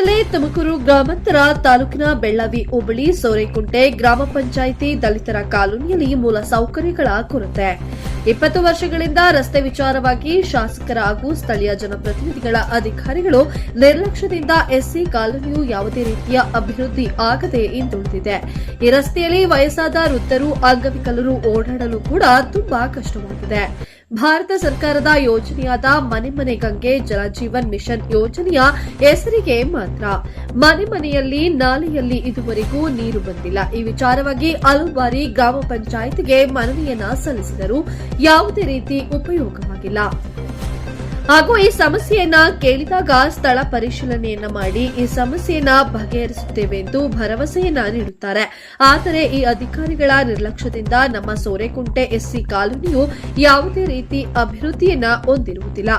ರಾಜ್ಯದಲ್ಲೇ ತುಮಕೂರು ಗ್ರಾಮಾಂತರ ತಾಲೂಕಿನ ಬೆಳ್ಳವಿ ಹೋಬಳಿ ಸೋರೆಕುಂಟೆ ಗ್ರಾಮ ಪಂಚಾಯಿತಿ ದಲಿತರ ಕಾಲೋನಿಯಲ್ಲಿ ಮೂಲ ಸೌಕರ್ಯಗಳ ಕೊರತೆ. 20 ವರ್ಷಗಳಿಂದ ರಸ್ತೆ ವಿಚಾರವಾಗಿ ಶಾಸಕರ ಹಾಗೂ ಸ್ಥಳೀಯ ಜನಪ್ರತಿನಿಧಿಗಳ ಅಧಿಕಾರಿಗಳು ನಿರ್ಲಕ್ಷ್ಯದಿಂದ ಎಸ್ಸಿ ಕಾಲೋನಿಯು ಯಾವುದೇ ರೀತಿಯ ಅಭಿವೃದ್ಧಿ ಆಗದೆ ಹಿಂದುಳಿದಿದೆ. ಈ ರಸ್ತೆಯಲ್ಲಿ ವಯಸ್ಸಾದ ವೃದ್ಧರು, ಅಂಗವಿಕಲರು ಓಡಾಡಲು ಕೂಡ ತುಂಬಾ ಕಷ್ಟವಾಗಿದೆ. ಭಾರತ ಸರ್ಕಾರದ ಯೋಜನೆಯಾದ ಮನೆ ಮನೆ ಗಂಗೆ ಜಲಜೀವನ್ ಮಿಷನ್ ಯೋಜನೆಯ ಹೆಸರಿಗೆ ಮಾತ್ರ ಮನೆ ಮನೆಯಲ್ಲಿ ನಾಲೆಯಲ್ಲಿ ಇದುವರೆಗೂ ನೀರು ಬಂದಿಲ್ಲ. ಈ ವಿಚಾರವಾಗಿ ಹಲವು ಬಾರಿ ಗ್ರಾಮ ಪಂಚಾಯಿತಿಗೆ ಮನವಿಯನ್ನ ಸಲ್ಲಿಸಿದರೂ ಯಾವುದೇ ರೀತಿ ಉಪಯೋಗವಾಗಿಲ್ಲ. ಹಾಗೂ ಈ ಸಮಸ್ಯೆಯನ್ನ ಕೇಳಿದಾಗ ಸ್ಥಳ ಪರಿಶೀಲನೆಯನ್ನ ಮಾಡಿ ಈ ಸಮಸ್ಯೆಯನ್ನ ಬಗೆಹರಿಸುತ್ತೇವೆ ಎಂದು ಭರವಸೆಯನ್ನ ನೀಡುತ್ತಾರೆ. ಆದರೆ ಈ ಅಧಿಕಾರಿಗಳ ನಿರ್ಲಕ್ಷ್ಯದಿಂದ ನಮ್ಮ ಸೋರೆಕುಂಟೆ ಎಸ್ಸಿ ಕಾಲೋನಿಯು ಯಾವುದೇ ರೀತಿ ಅಭಿವೃದ್ಧಿಯನ್ನ ಹೊಂದಿರುವುದಿಲ್ಲ.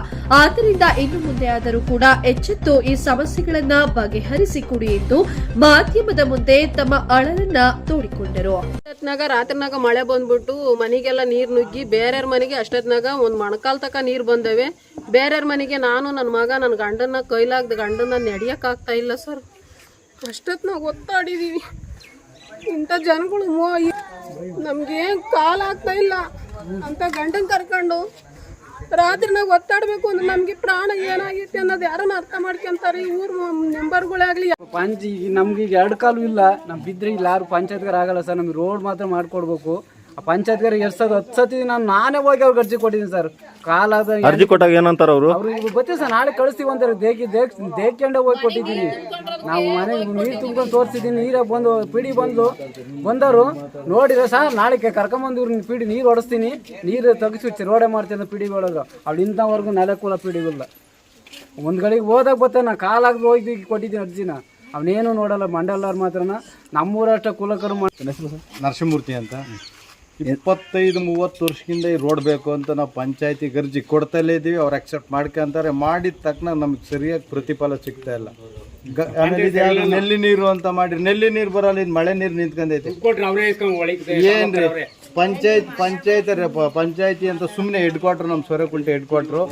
ಆದ್ದರಿಂದ ಇನ್ನು ಮುಂದೆಯಾದರೂ ಕೂಡ ಎಚ್ಚೆತ್ತು ಈ ಸಮಸ್ಯೆಗಳನ್ನ ಬಗೆಹರಿಸಿಕೊಡಿ ಎಂದು ಮಾಧ್ಯಮದ ಮುಂದೆ ತಮ್ಮ ಅಳಲನ್ನ ತೋಡಿಕೊಂಡರು. ರಾತ್ರಿನಾಗ ಮಳೆ ಬಂದ್ಬಿಟ್ಟು ಮನೆಗೆಲ್ಲ ನೀರ್ ನುಗ್ಗಿ ಬೇರೆಯವ್ರ ಮನೆಗೆ ಅಷ್ಟೊತ್ನಾಗ ಒಂದ್ ಮೊಣಕಾಲ್ ತಕ ನೀರ್ ಬಂದವೆ. ಬೇರೆಯವ್ರ ಮನೆಗೆ ನಾನು ನನ್ನ ಮಗ ನನ್ನ ಗಂಡನ ಕೈಲಾಗ್ದ ಗಂಡನ ನಡಿಯಕ್ ಆಗ್ತಾ ಇಲ್ಲ ಸರ್. ಅಷ್ಟೊತ್ನಾಗ ಒತ್ತಾಡಿದೀವಿ. ಇಂಥ ಜನಗಳು ನಮ್ಗೆ ಕಾಲ್ ಆಗ್ತಾ ಇಲ್ಲ ಅಂತ ಗಂಡನ್ ಕರ್ಕೊಂಡು ರಾತ್ರಿನಾಗ ಒತ್ತಾಡ್ಬೇಕು ಅಂದ್ರೆ ನಮ್ಗೆ ಪ್ರಾಣ ಏನಾಗೈತಿ ಅನ್ನೋದು ಯಾರನ್ನ ಅರ್ಥ ಮಾಡ್ಕೊಂತಾರೆ. ಊರ್ ಮೆಂಬರ್ಗಳಾಗ್ಲಿ ನಮ್ಗೆ ಈಗ 2 ಕಾಲು ಇಲ್ಲ, ನಮ್ ಬಿದ್ರೆ ಇಲ್ಲ ಯಾರು ಪಂಚಾಯತ್ಗಾರ ಆಗಲ್ಲ ಸರ್. ನಮ್ಗೆ ರೋಡ್ ಮಾತ್ರ ಮಾಡ್ಕೊಡ್ಬೇಕು. ಆ ಪಂಚಾಯತ್ಗಾರ 10 ಸತಿ ನಾನೇ ಹೋಗಿ ಅವ್ರಿಗೆ ಅರ್ಜಿ ಕೊಟ್ಟಿದ್ದೀನಿ ಸರ್. ಕಾಲಾದ ಅರ್ಜಿ ಕೊಟ್ಟಾಗ ಏನಂತಾರ ಅವರು ಗೊತ್ತಿಲ್ಲ ಸರ್, ನಾಳೆ ಕಳಿಸ್ತೀವಿ ಅಂತಾರೆ. ದೇಖಂಡೆ ಹೋಗಿ ಕೊಟ್ಟಿದ್ದೀನಿ. ನಾವು ಮನೆಗೆ ನೀರು ತುಂಬ್ಕೊಂಡು ತೋರಿಸಿದ್ದೀನಿ. ನೀರ ಬಂದು ಪಿಡಿ ಬಂದವರು ನೋಡಿದ್ರೆ ಸರ್ ನಾಳೆ ಕರ್ಕೊಂಬಂದು ಪಿಡಿ ನೀರು ಹೊಡಿಸ್ತೀನಿ, ನೀರು ತೆಗಿಸಿ ರೋಡೆ ಮಾಡ್ತೀನಿ ಅಂತ ಪಿಡಿ ಹೇಳಿದ್ರು. ಅವ್ಳು ಇಂಥವರೆಗೂ ನೆಲಕೂಲ ಪಿಡಿಗಿಲ್ಲ. ಒಂದ್ ಗಳಿಗೆ ಹೋದಾಗ ಬರ್ತಾನೆ ನಾ ಕಾಲಾಗ್ದು ಹೋಗಿ ಕೊಟ್ಟಿದ್ದೀನಿ ಅರ್ಜಿನ. ಅವನೇನು ನೋಡಲ್ಲ. ಮಂಡಲವ್ರು ಮಾತ್ರ ನಮ್ಮೂರಷ್ಟ ಕುಲಕರು ನರಸಿಂಹಮೂರ್ತಿ ಅಂತ 25-30 ವರ್ಷದಿಂದ ಈ ರೋಡ್ ಬೇಕು ಅಂತ ನಾವು ಪಂಚಾಯತಿಗೆ ಅರ್ಜಿ ಕೊಡ್ತಲೇ ಇದ್ದೀವಿ. ಅವ್ರು ಅಕ್ಸೆಪ್ಟ್ ಮಾಡ್ಕೊಂತಾರೆ. ಮಾಡಿದ ತಕ್ಷಣ ನಮ್ಗೆ ಸರಿಯಾಗಿ ಪ್ರತಿಫಲ ಸಿಗ್ತಾ ಇಲ್ಲ. ಆಮೇಲೆ ನೆಲ್ಲಿ ನೀರು ಅಂತ ಮಾಡಿ ನೆಲ್ಲಿ ನೀರು ಬರಲ್ಲ, ಇದು ಮಳೆ ನೀರು ನಿಂತ್ಕೊಂಡೈತಿ. ಏನ್ರಿ ಪಂಚಾಯತಿ ಅಂತ ಸುಮ್ಮನೆ ಹೆಡ್ ಕ್ವಾರ್ಟರ್, ನಮ್ಮ ಸೋರೆಕುಂಟೆ ಹೆಡ್ ಕ್ವಾರ್ಟರ್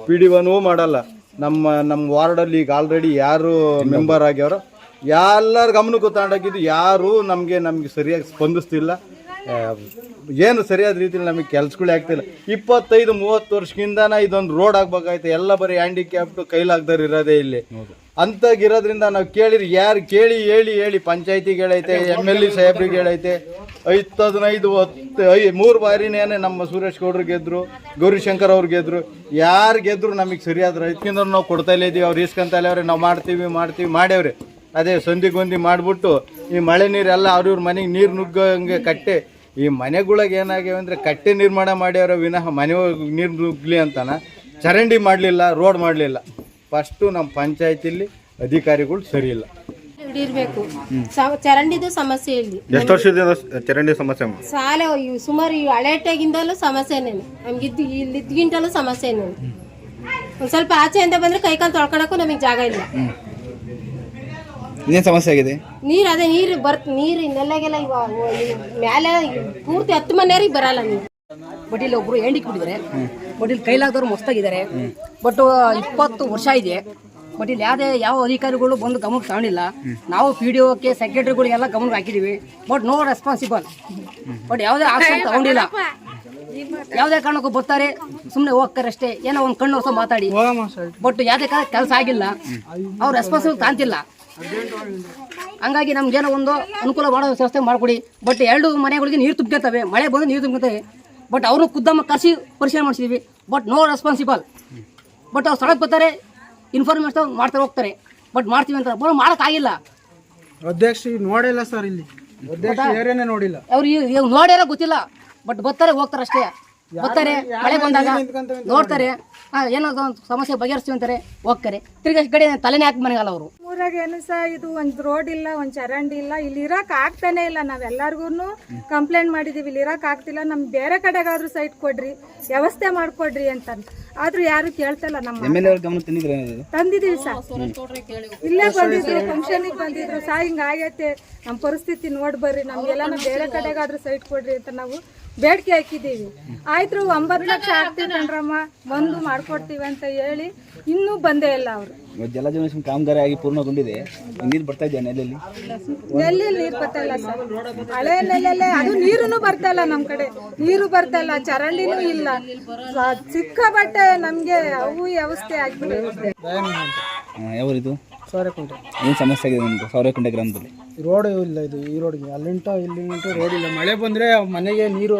PD1 ಮಾಡಲ್ಲ. ನಮ್ಮ ವಾರ್ಡಲ್ಲಿ ಈಗ ಆಲ್ರೆಡಿ ಯಾರು ಮೆಂಬರ್ ಆಗ್ಯಾರೋ ಎಲ್ಲರ ಗಮನಕ್ಕೂ ತಗೊಂಡೋಗಿದ್ದು ಯಾರು ನಮಗೆ ಸರಿಯಾಗಿ ಸ್ಪಂದಿಸ್ತಿಲ್ಲ. ಏನು ಸರಿಯಾದ ರೀತಿಯಲ್ಲಿ ನಮಗೆ ಕೆಲಸಗಳೇ ಆಗ್ತಿಲ್ಲ. 25-30 ವರ್ಷದಿಂದ ಇದೊಂದು ರೋಡ್ ಆಗ್ಬೇಕಾಯ್ತು. ಎಲ್ಲ ಬರೀ ಹ್ಯಾಂಡಿಕ್ಯಾಪ್ಟು ಕೈಲಾಗ್ದಾರ ಇರೋದೇ ಇಲ್ಲಿ. ಅಂತಾಗಿರೋದ್ರಿಂದ ನಾವು ಕೇಳಿರಿ ಯಾರು ಕೇಳಿ ಹೇಳಿ ಪಂಚಾಯತಿಗೆ ಹೇಳೈತೆ, MLA ಸಾಹೇಬ್ರಿಗೆ ಹೇಳೈತೆ. 3 ಬಾರಿನೇನೆ ನಮ್ಮ ಸುರೇಶ್ ಗೌಡ್ರು ಗೆದ್ರು, ಗೌರಿಶಂಕರ್ ಅವ್ರು ಗೆದ್ರು. ಯಾರು ಗೆದ್ರು ನಮಗೆ ಸರಿಯಾದ ರೈತರಿಂದ ನಾವು ಕೊಡ್ತಾ ಇದ್ದೀವಿ. ಅವ್ರು ಇಸ್ಕೊಂತ ಇಲ್ಲವ್ರೆ, ನಾವು ಮಾಡ್ತೀವಿ ಮಾಡ್ಯಾವ್ರಿ. ಅದೇ ಸಂಧಿಗೊಂದಿ ಮಾಡಿಬಿಟ್ಟು ಈ ಮಳೆ ನೀರೆಲ್ಲ ಅವ್ರವ್ರ ಮನೆಗೆ ನೀರು ನುಗ್ಗಂಗೆ ಕಟ್ಟೆ. ಈ ಮನೆಗಳಿಗೆ ಏನಾಗ್ಯಾವ ಅಂದರೆ ಕಟ್ಟೆ ನಿರ್ಮಾಣ ಮಾಡ್ಯಾರ ವಿನಃ ಮನೆ ನೀರು ನುಗ್ಲಿ ಅಂತಾನ ಚರಂಡಿ ಮಾಡಲಿಲ್ಲ, ರೋಡ್ ಮಾಡಲಿಲ್ಲ. ಫಸ್ಟು ನಮ್ಮ ಪಂಚಾಯತಿಲಿ ಅಧಿಕಾರಿಗಳು ಸರಿ ಇಲ್ಲ. ಹಿಡಿರ್ಬೇಕು. ಚರಂಡಿದು ಸಮಸ್ಯೆ ಇಲ್ಲಿ. ಎಷ್ಟು ವರ್ಷದಿಂದ ಚರಂಡಿ ಸಮಸ್ಯೆ? ಸಾಲ ಸುಮಾರು ಹಳೆಟಾಗಿಂದಲೂ ಸಮಸ್ಯೆನೇ. ನಮ್ಗೆ ಇದ್ಗಿಂತಲೂ ಸಮಸ್ಯೆನೇ. ಒಂದ್ ಸ್ವಲ್ಪ ಆಚೆಯಿಂದ ಬಂದ್ರೆ ಕೈಕಾಲು ತೊಳ್ಕೊಳಕ್ಕೂ ನಮಗೆ ಜಾಗ ಇಲ್ಲ. ಏನ್ ಸಮಸ್ಯೆ ಆಗಿದೆ? ಅದೇ ನೀರು ಇನ್ನೆಲ್ಲಾಗೆಲ್ಲ ಮ್ಯಾಲೆ ಪೂರ್ತಿ 10 ಮನೆಯವ್ರಿಗೆ ಬರಲ್ಲ ನೀರು. ಬಟ್ ಇಲ್ಲಿ ಒಬ್ರು ಎಂಡಿಕ್ ಬಿಟ್ಟಿದ್ದಾರೆ. ಬಟ್ ಇಲ್ಲಿ ಕೈಲಾದವ್ರು ಮಸ್ತಾಗಿದ್ದಾರೆ. ಬಟ್ 20 ವರ್ಷ ಇದೆ. ಬಟ್ ಇಲ್ಲಿ ಯಾವ ಅಧಿಕಾರಿಗಳು ಬಂದು ಗಮನಕ್ಕೆ ತಗೊಂಡಿಲ್ಲ. ನಾವು PDOಕ್ಕೆ ಸೆಕ್ರೆಟರಿಗಳಿಗೆಲ್ಲ ಗಮನಕ್ಕೆ ಹಾಕಿದೀವಿ. But no responsible. ಬಟ್ ಯಾವುದೇ ಆಕ್ಷನ್ ತಗೊಂಡಿಲ್ಲ. ಯಾವುದೇ ಕಾರಣಕ್ಕೂ ಬರ್ತಾರೆ, ಸುಮ್ಮನೆ ಹೋಗ್ತಾರೆ ಅಷ್ಟೇ. ಏನೋ ಒಂದು ಕಣ್ಣು ವರ್ಷ ಮಾತಾಡಿ. ಬಟ್ ಯಾವುದೇ ಕೆಲಸ ಆಗಿಲ್ಲ. ಅವ್ರು ರೆಸ್ಪಾನ್ಸಿಬಲ್ ತಾಂತಿಲ್ಲ. ಹಂಗಾಗಿ ನಮ್ಗೇನೋ ಒಂದು ಅನುಕೂಲ ಮಾಡೋ ವ್ಯವಸ್ಥೆ ಮಾಡಿಕೊಡಿ. ಬಟ್ 2 ಮನೆಗಳಿಗೆ ನೀರು ತುಂಬ್ಕೊಳ್ತವೆ, ಮಳೆ ಬಂದು ನೀರು ತುಂಬ್ಕೊಳ್ತವೆ. ಬಟ್ ಅವರು ಖುದ್ದಮ್ಮ ಕರೆಸಿ ಪರಿಶೀಲನೆ ಮಾಡಿಸಿದ್ವಿ. But no responsible. ಬಟ್ ಅವ್ರು ಸ್ಥಳಕ್ಕೆ ಬರ್ತಾರೆ, ಇನ್ಫಾರ್ಮೇಶನ್ ಮಾಡ್ತಾರೆ, ಹೋಗ್ತಾರೆ. ಬಟ್ ಮಾಡ್ತೀವಿ ಅಂತ ಮಾಡೋಕ್ಕಾಗಿಲ್ಲ. ಅಧ್ಯಕ್ಷ ನೋಡಿಲ್ಲ ಸರ್, ಇಲ್ಲಿ ಏರಿಯಾನೇ ನೋಡಿಲ್ಲ. ಅವ್ರು ನೋಡ್ಯಾರ ಗೊತ್ತಿಲ್ಲ. ಬಟ್ ಬರ್ತಾರೆ, ಹೋಗ್ತಾರೆ ಅಷ್ಟೇ. ಬರ್ತಾರೆ, ಮಳೆ ಬಂದಾಗ ನೋಡ್ತಾರೆ, ಏನಾದ್ರು ಸಮಸ್ಯೆ ಬಗೆಹರಿಸ್ತೀವಿ ಅಂತಾರೆ, ಹೋಗ್ತಾರೆ. ತಿರ್ಗಿ ಕಡೆ ತಲೆನೇ ಹಾಕಿ ಮನೆಗಲ್ಲ ಅವರು. ಊರಾಗ ಏನು ಸಹ ಇದು ಒಂದು ರೋಡ್ ಇಲ್ಲ, ಒಂದು ಚರಂಡಿ ಇಲ್ಲ. ಇಲ್ಲಿ ಇರಕ್ ಆಗ್ತಾನೆ ಇಲ್ಲ. ನಾವೆಲ್ಲರಿಗೂ ಕಂಪ್ಲೇಂಟ್ ಮಾಡಿದೀವಿ, ಇಲ್ಲಿ ಇರಕ್ ಆಗ್ತಿಲ್ಲ. ನಮ್ಗೆ ಬೇರೆ ಕಡೆಗಾದ್ರೂ ಸೈಟ್ ಕೊಡ್ರಿ, ವ್ಯವಸ್ಥೆ ಮಾಡ್ಕೊಡ್ರಿ ಅಂತ. ಆದ್ರೂ ಯಾರು ಕೇಳ್ತಲ್ಲ. ತಂದಿದೀವಿ ಸರ್, ಇಲ್ಲೇ ಬಂದಿದ್ರು, ಫಂಕ್ಷನ್ಗೆ ಬಂದಿದ್ರು. ಹಿಂಗ ಆಗೈತೆ, ನಮ್ಮ ಪರಿಸ್ಥಿತಿ ನೋಡ್ ಬರ್ರಿ, ನಮ್ಗೆಲ್ಲ ಬೇರೆ ಕಡೆಗಾದ್ರೂ ಸೈಟ್ ಕೊಡ್ರಿ ಅಂತ ನಾವು ಬೇಡಿಕೆ ಹಾಕಿದ್ದೀವಿ. ಆಯ್ತು 9 ಲಕ್ಷ ಆಗ್ತೀವಿ ಕಣ್ರಮ್ಮ, ಬಂದು ಮಾಡ್ಕೊಡ್ತೀವಿ ಅಂತ ಹೇಳಿ ಇನ್ನೂ ಬಂದೇ ಇಲ್ಲ ಅವರು. ಜಲಜೀವನ ಮಿಷನ್ ಕಾಮಗಾರಿ ಆಗಿ ಪೂರ್ಣಗೊಂಡಿದೆ. ನೀರು ಬರ್ತಾ ಇದೆಯಾ ನೆಲೆಯಲ್ಲಿ? ನೆಲ್ಲಿ ನೀರು ಬರ್ತಾ ಇಲ್ಲ ಸರ್, ಹಳೆ ನೆಲೆಯಲ್ಲೇ ಅದು ನೀರು ಬರ್ತಾ ಇಲ್ಲ, ನಮ್ಮ ಕಡೆ ನೀರು ಬರ್ತಾ ಇಲ್ಲ, ಚರಂಡಿನೂ ಇಲ್ಲ, ಸಿಕ್ಕಾಬಟ್ಟೆ ನಮ್ಗೆ ಅವು ವ್ಯವಸ್ಥೆ ಆಗ್ಬಿಟ್ಟಿದೆ. ಯಾವೂರಿದು? ಸೋರೆಕುಂಟೆ. ಏನು ಸಮಸ್ಯೆ ಆಗಿದೆ ನಿಮ್ಗೆ ಸೌರಕುಂಟೆ ಗ್ರಾಮದಲ್ಲಿ? ರೋಡ್ ಇಲ್ಲ, ಇದು ಈ ರೋಡ್ಗೆ ಅಲ್ಲಿಂಟ ಇಲ್ಲಿಂಟ ರೋಡ್ ಇಲ್ಲ. ಮಳೆ ಬಂದ್ರೆ ಮನೆಗೆ ನೀರು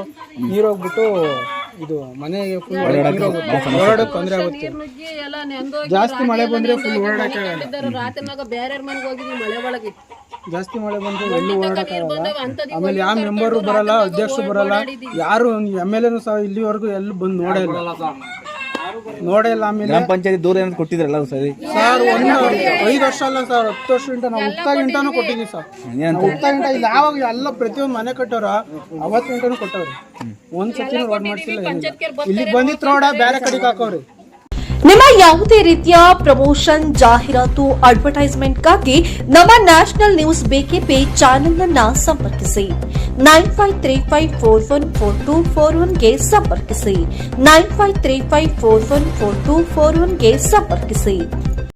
ಹೋಗ್ಬಿಟ್ಟು ಇದು ಮನೆಗೆ ಫುಲ್ ಓಡಾಡಕ್ ತೊಂದರೆ ಆಗುತ್ತೆ. ನುಗ್ಗಿ ಎಲ್ಲ ನೆಂದೋಗಿ ಜಾಸ್ತಿ ಮಳೆ ಬಂದ್ರೆ ಫುಲ್ ಓಡಾಡಕ್ಕೆ ರಾತ್ರಿನಾಗ ಬೇರೆ ಮನೆಗೆ ಹೋಗಿದ್ವಿ ಮಳೆ ಒಳಗೆ. ಜಾಸ್ತಿ ಮಳೆ ಬಂದ್ರೆ ಎಲ್ಲೂ ಓಡಾಡಕ್ಕಾಗಲ್ಲ. ಆಮೇಲೆ ಯಾವ ಮೆಂಬರು ಬರಲ್ಲ, ಅಧ್ಯಕ್ಷರು ಬರಲ್ಲ, ಯಾರು MLA ಸಹ ಇಲ್ಲಿವರೆಗೂ ಎಲ್ಲೂ ಬಂದು ನೋಡೇ ಇಲ್ಲ. ಆಮೇಲೆ ಗ್ರಾಮ ಪಂಚಾಯತಿ ದೂರ ಏನಾದ್ರು ಕೊಟ್ಟಿದ್ರಲ್ಲ ಸರಿ ಸರ್, 5 ವರ್ಷ ಅಲ್ಲ ಸರ್, 10 ವರ್ಷದಿಂದ ನಾವು ಉಪ್ತಾಗಿಂಟಾನು ಕೊಟ್ಟಿದ್ದೀವಿ ಸರ್. ಉಪ್ತಾಗಿಂಟ ಇಲ್ಲಿ ಯಾವಾಗ ಎಲ್ಲ ಪ್ರತಿಯೊಂದು ಮನೆ ಕಟ್ಟೋರ ಅವತ್ತು ಗಂಟನೂ ಕೊಟ್ಟವ್ರಿ, ಒಂದ್ಸತಿ ರೋಡ್ ಮಾಡ್ಸಿಲ್ಲ. ಇಲ್ಲಿ ಬಂದಿತ್ತು ರೋಡ ಬೇರೆ ಕಡೆಗೆ ಹಾಕೋರಿ. ನಿಮ್ಮ ಯಾವುದೇ ರೀತಿಯ ಪ್ರಮೋಷನ್, ಜಾಹೀರಾತು, ಅಡ್ವರ್ಟೈಸ್ಮೆಂಟ್ಗಾಗಿ ನಮ್ಮ ನ್ಯಾಷನಲ್ ನ್ಯೂಸ್ ಬೇಕೆಪೇ ಚಾನೆಲ್ ಅನ್ನು ಸಂಪರ್ಕಿಸಿ. 9535414241ಗೆ ಸಂಪರ್ಕಿಸಿ. 9535414241ಗೆ ಸಂಪರ್ಕಿಸಿ.